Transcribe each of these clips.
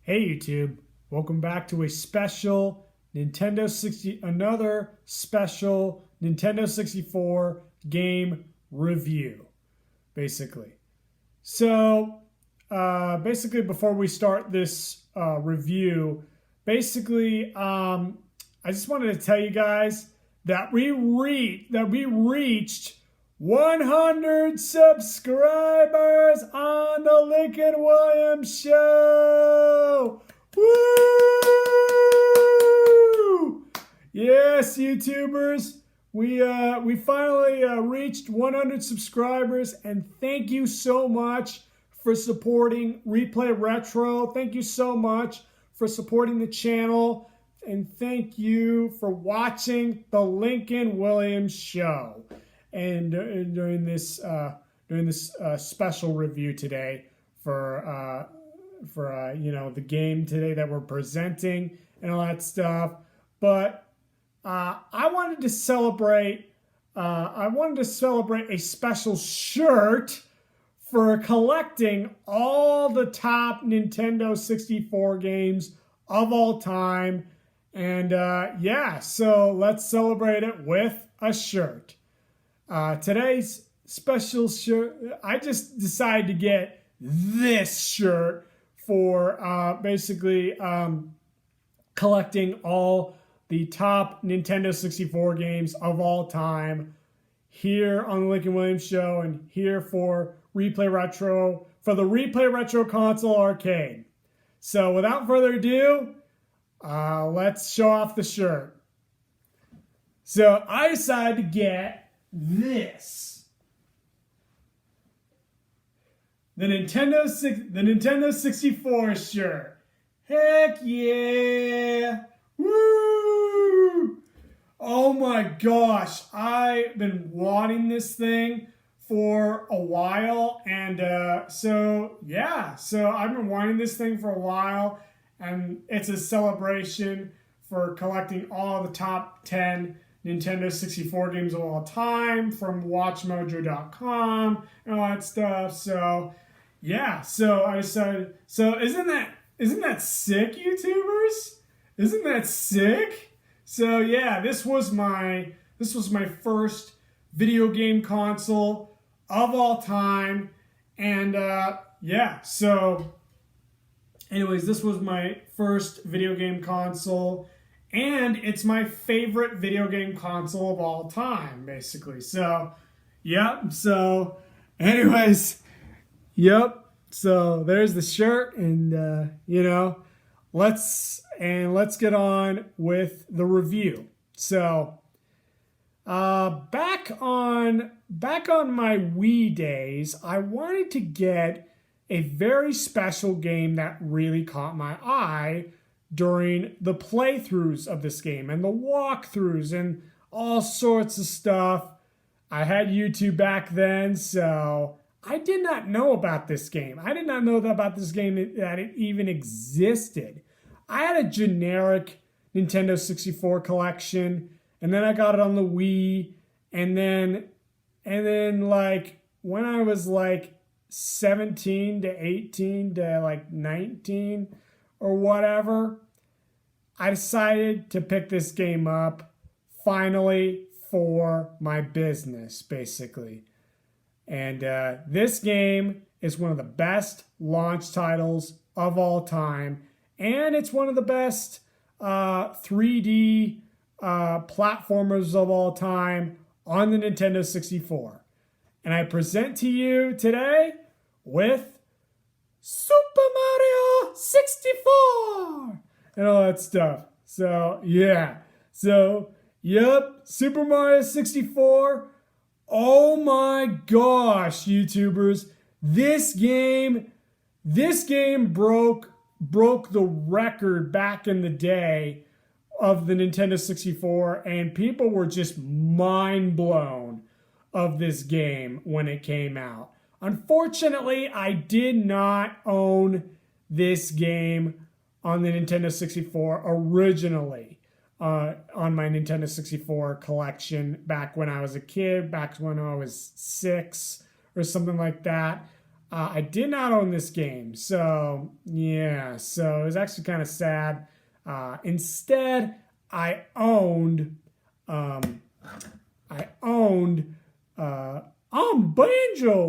Hey YouTube, welcome back to another special Nintendo 64 game review, basically. So, before we start this review, I just wanted to tell you guys that we reached 100 subscribers on the Lincoln Williams Show. Woo! Yes, YouTubers, we finally reached 100 subscribers, and thank you so much for supporting Replay Retro. Thank you so much for supporting the channel, and thank you for watching the Lincoln Williams Show. And during this special review today for the game today that we're presenting and all that stuff, but I wanted to celebrate a special shirt for collecting all the top Nintendo 64 games of all time, and so let's celebrate it with a shirt. Today's special shirt, I just decided to get this shirt for collecting all the top Nintendo 64 games of all time here on the Lincoln Williams Show, and here for Replay Retro, for the Replay Retro Console Arcade. So without further ado, let's show off the shirt. So I decided to get this, the Nintendo 64 shirt. Heck yeah! Woo! Oh my gosh, I've been wanting this thing for a while, and so I've been wanting this thing for a while, and it's a celebration for collecting all the top 10 Nintendo 64 games of all time from WatchMojo.com and all that stuff. So I decided. So isn't that sick, YouTubers? Isn't that sick? So yeah, this was my first video game console of all time, and so anyways, this was my first video game console. And it's my favorite video game console of all time, basically. So, yep. So, anyways, yep. So there's the shirt, and let's get on with the review. So, back on my Wii days, I wanted to get a very special game that really caught my eye during the playthroughs of this game and the walkthroughs and all sorts of stuff. I had YouTube back then, so I did not know about this game. I did not know about this game, that it even existed. I had a generic Nintendo 64 collection, and then I got it on the Wii, and then like when I was like 17 to 18 to like 19 or whatever, I decided to pick this game up finally for my business, basically. And this game is one of the best launch titles of all time, and it's one of the best 3D platformers of all time on the Nintendo 64. And I present to you today with Super Mario 64 and all that stuff. So, yeah. So, yep, Super Mario 64. Oh my gosh, YouTubers. This game broke the record back in the day of the Nintendo 64, and people were just mind blown of this game when it came out. Unfortunately, I did not own this game on the Nintendo 64 originally, on my Nintendo 64 collection back when I was a kid, back when I was 6 or something like that. I did not own this game. So, yeah. So it was actually kind of sad. Instead, I owned, I owned, Banjo.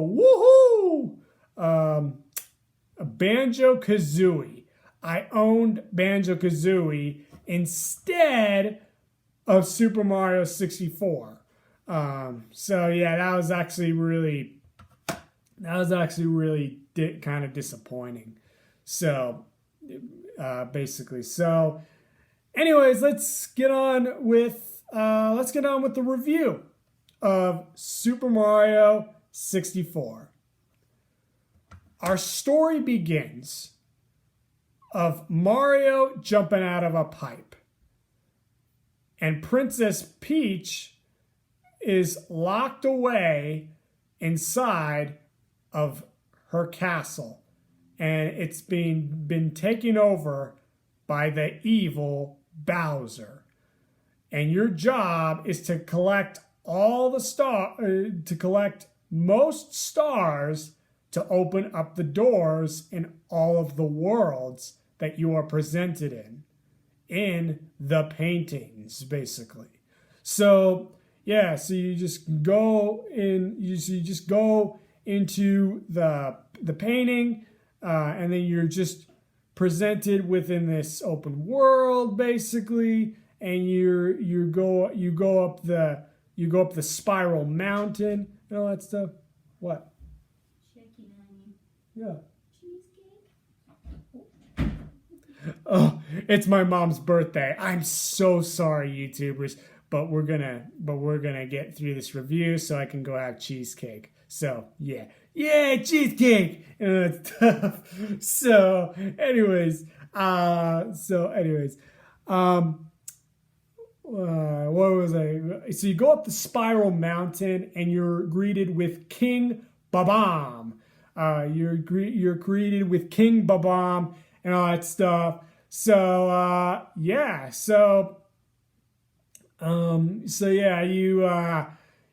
Woohoo! A Banjo-Kazooie. I owned Banjo-Kazooie instead of Super Mario 64. So yeah, that was actually really kind of disappointing. So basically, so anyways, let's get on with the review of Super Mario 64. Our story begins of Mario jumping out of a pipe, and Princess Peach is locked away inside of her castle, and it's been taken over by the evil Bowser. And your job is to collect most stars to open up the doors in all of the worlds that you are presented in the paintings, basically. So yeah, so you just go into the painting, and then you're just presented within this open world, basically, and you go up the spiral mountain and all that stuff. What? Checking on you. Yeah. Cheesecake? Oh, it's my mom's birthday. I'm so sorry, YouTubers, but we're gonna get through this review so I can go have cheesecake. So yeah, cheesecake and that stuff. So anyways, what was I? So you go up the spiral mountain and you're greeted with King Babam. You're greeted with King Babam and all that stuff. So yeah,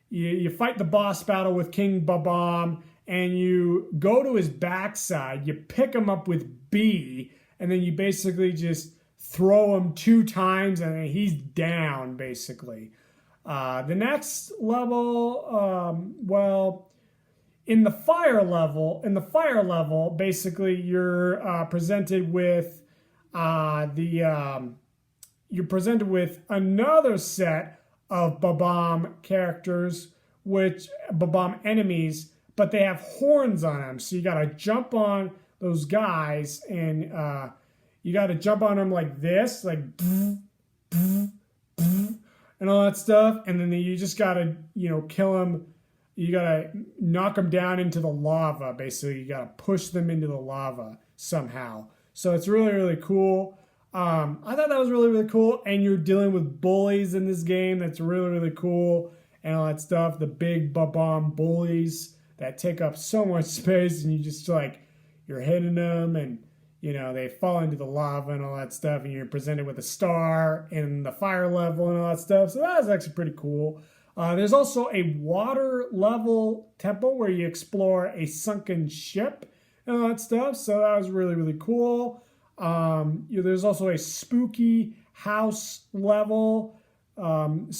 you fight the boss battle with King Babam, and you go to his backside. You pick him up with B, and then you basically just throw him 2 times, and then he's down, basically. The next level, in the fire level, basically you're presented with you're presented with another set of Babam characters, which Babam enemies, but they have horns on them. So you gotta jump on those guys, and you gotta jump on them like this, like and all that stuff, and then you just gotta kill them. You gotta knock them down into the lava. Basically, you gotta push them into the lava somehow. So it's really, really cool. I thought that was really, really cool. And you're dealing with bullies in this game. That's really, really cool. And all that stuff. The big Babam bullies that take up so much space, and you just you're hitting them, and they fall into the lava and all that stuff. And you're presented with a star in the fire level and all that stuff. So that was actually pretty cool. There's also a water level temple where you explore a sunken ship and all that stuff. So that was really, really cool. There's also a spooky house level, filled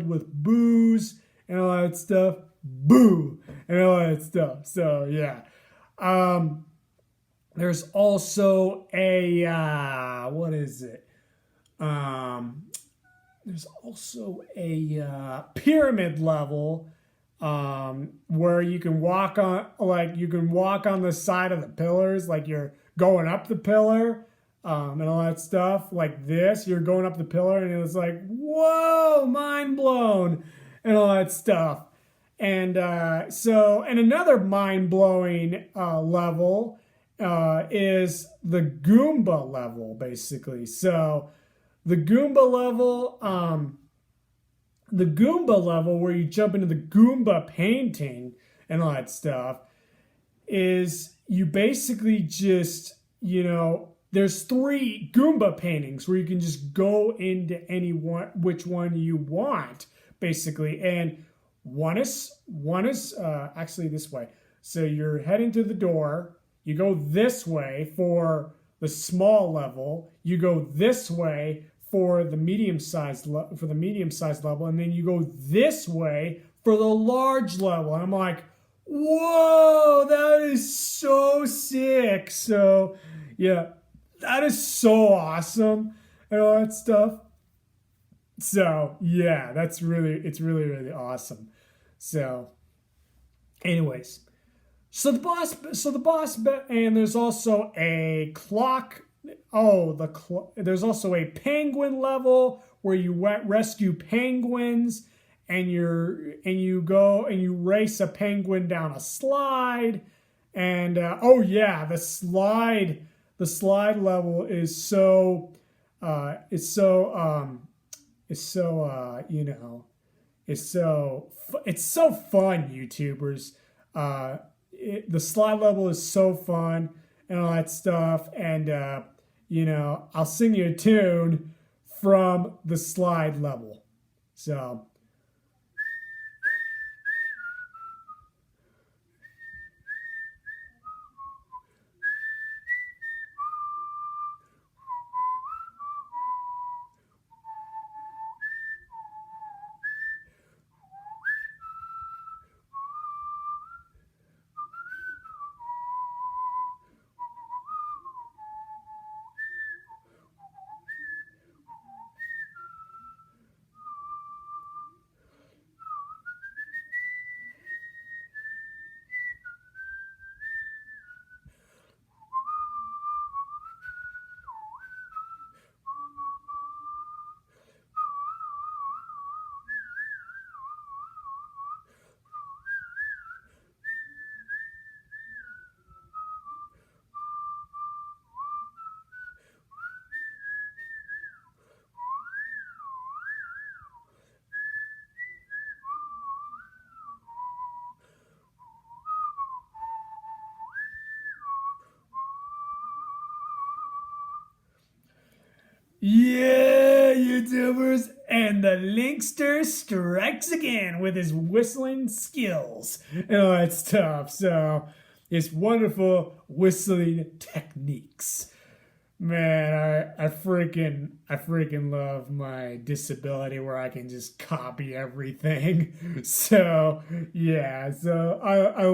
with booze and all that stuff. Boo! And all that stuff. So yeah. There's also a, what is it? There's also a pyramid level where you can walk on the side of the pillars, like you're going up the pillar and all that stuff, like this. You're going up the pillar, and it was like, whoa, mind blown, and all that stuff. And and another mind blowing level is the Goomba level, basically. So the Goomba level where you jump into the Goomba painting and all that stuff is you basically just, there's 3 Goomba paintings where you can just go into which one you want, basically. And One is actually this way. So you're heading to the door. You go this way for the small level. You go this way for the medium-sized level, and then you go this way for the large level. And I'm like, whoa, that is so sick. So yeah, that is so awesome and all that stuff. So yeah, it's really awesome. So anyways, and there's also a clock. There's also a penguin level where you rescue penguins, and you go and you race a penguin down a slide. And the slide level is so it's so fun, YouTubers. The slide level is so fun and all that stuff. And I'll sing you a tune from the slide level. So. Yeah, YouTubers, and the Linkster strikes again with his whistling skills and all that stuff. So, his wonderful whistling techniques. Man, I freaking love my disability where I can just copy everything. So, yeah, so I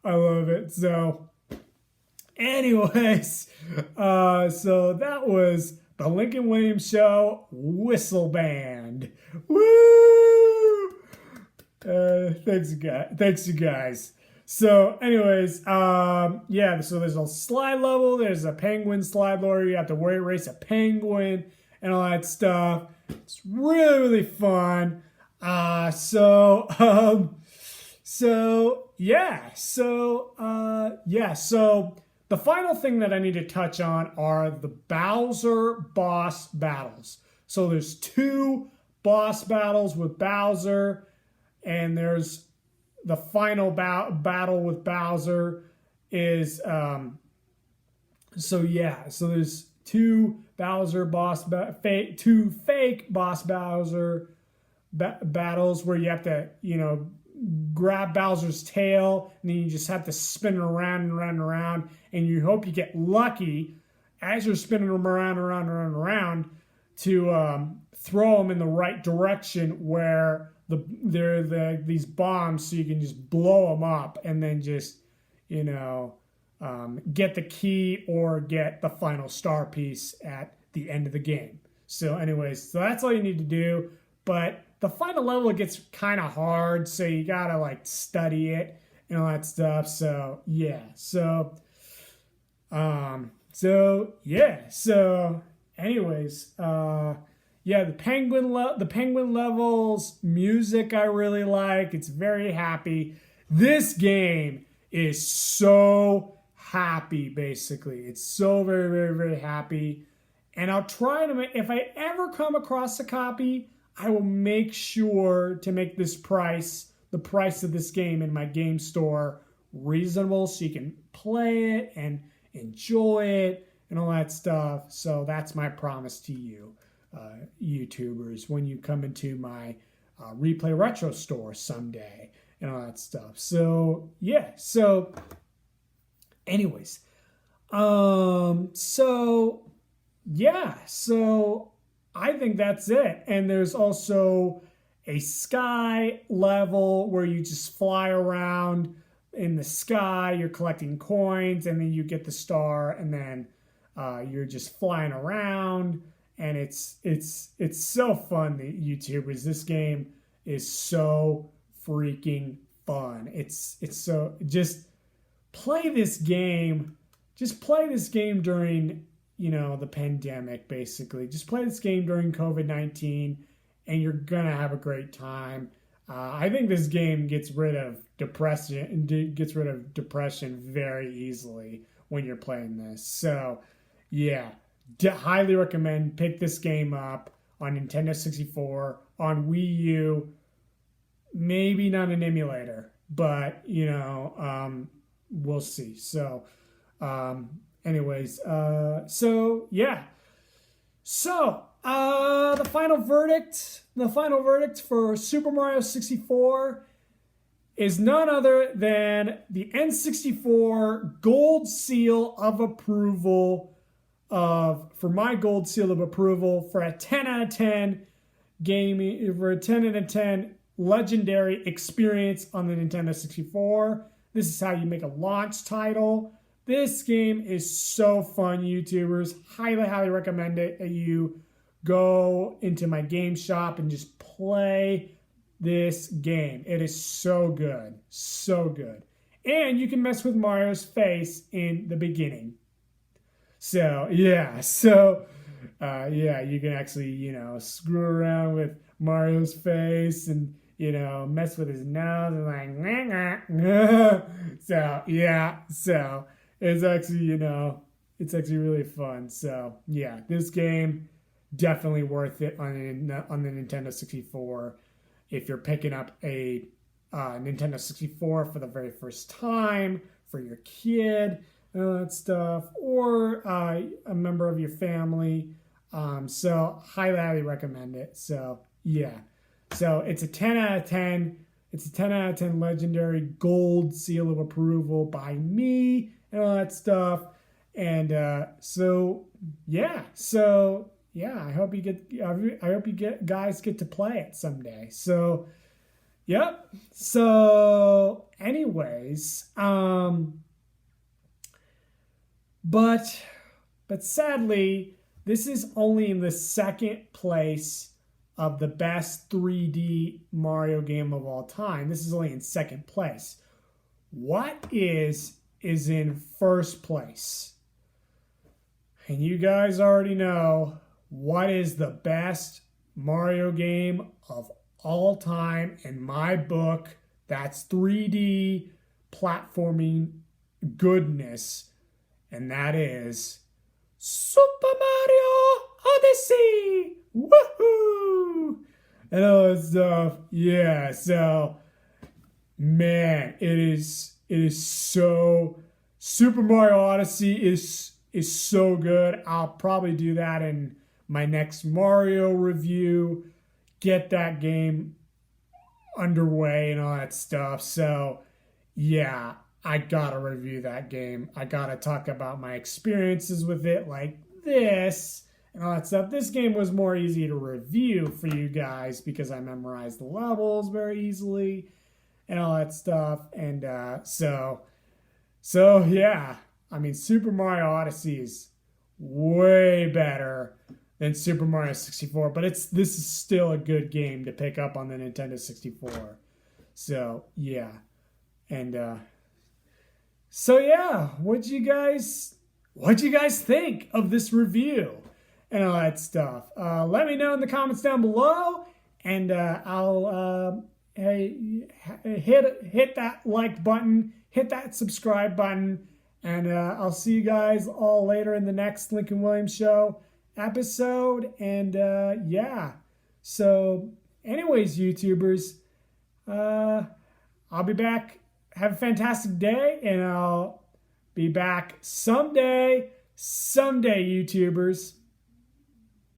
love it. So, anyways, so that was the Lincoln Williams Show Whistle Band. Woo! Thanks, you guys. So, anyways, so there's a slide level. There's a penguin slide level. You have to race a penguin and all that stuff. It's really fun. So the final thing that I need to touch on are the Bowser boss battles. So there's 2 boss battles with Bowser, and there's the final battle with Bowser is so there's 2 fake boss Bowser battles where you have to grab Bowser's tail, and then you just have to spin it around and around and around, and you hope you get lucky as you're spinning them around to throw them in the right direction where they're these bombs, so you can just blow them up and then just get the key or get the final star piece at the end of the game. So anyways, so that's all you need to do. But the final level gets kind of hard, so you gotta study it and all that stuff. So yeah, anyways, the penguin levels music I really like. It's very happy. This game is so happy. Basically, it's so very, very, very happy. And I'll try to if I ever come across a copy, I will make sure to make the price of this game in my game store reasonable, so you can play it and enjoy it and all that stuff. So that's my promise to you, YouTubers, when you come into my Replay Retro Store someday and all that stuff. So yeah. So anyways, so yeah. So I think that's it. And there's also a sky level where you just fly around in the sky. You're collecting coins, and then you get the star, and then you're just flying around. And it's so fun, the YouTubers. This game is so freaking fun. It's so, just play this game. Just play this game during, the pandemic, basically. Just play this game during COVID-19, and you're gonna have a great time. I think this game gets rid of depression very easily when you're playing this. So, yeah, highly recommend pick this game up on Nintendo 64, on Wii U. Maybe not an emulator, but we'll see. So, anyways, so yeah. So, the final verdict for Super Mario 64 is none other than the N64 Gold Seal of Approval for my Gold Seal of Approval for a 10 out of 10 game, for a 10 out of 10 legendary experience on the Nintendo 64. This is how you make a launch title. This game is so fun, YouTubers. Highly, highly recommend it that you go into my game shop and just play this game. It is so good. So good. And you can mess with Mario's face in the beginning. So, yeah. So, you can actually, screw around with Mario's face and, mess with his nose and like, so, yeah. So, it's actually, it's actually really fun. So, yeah, this game, definitely worth it on the Nintendo 64. If you're picking up a Nintendo 64 for the very first time for your kid and all that stuff, or a member of your family. So, highly, highly recommend it. So, yeah. So, it's a 10 out of 10. It's a 10 out of 10 legendary Gold Seal of Approval by me and all that stuff. And I hope you guys get to play it someday. So, yep. So, anyways, but sadly, this is only in the second place of the best 3D Mario game of all time. This is only in second place. What is in first place? And you guys already know what is the best Mario game of all time in my book. That's 3D platforming goodness. And that is Super Mario Odyssey. Woohoo! And all that stuff. Yeah, so man, it is so, Super Mario Odyssey is so good. I'll probably do that in my next Mario review. Get that game underway and all that stuff. So, yeah, I gotta review that game. I gotta talk about my experiences with it like this and all that stuff. This game was more easy to review for you guys because I memorized the levels very easily and all that stuff. And so yeah, I mean, Super Mario Odyssey is way better than Super Mario 64, but this is still a good game to pick up on the Nintendo 64. So yeah, and so yeah, what'd you guys think of this review and all that stuff? Let me know in the comments down below, and I'll hit that like button, hit that subscribe button, and I'll see you guys all later in the next Lincoln Williams Show episode. And yeah, so anyways, YouTubers, I'll be back. Have a fantastic day, and I'll be back someday, YouTubers.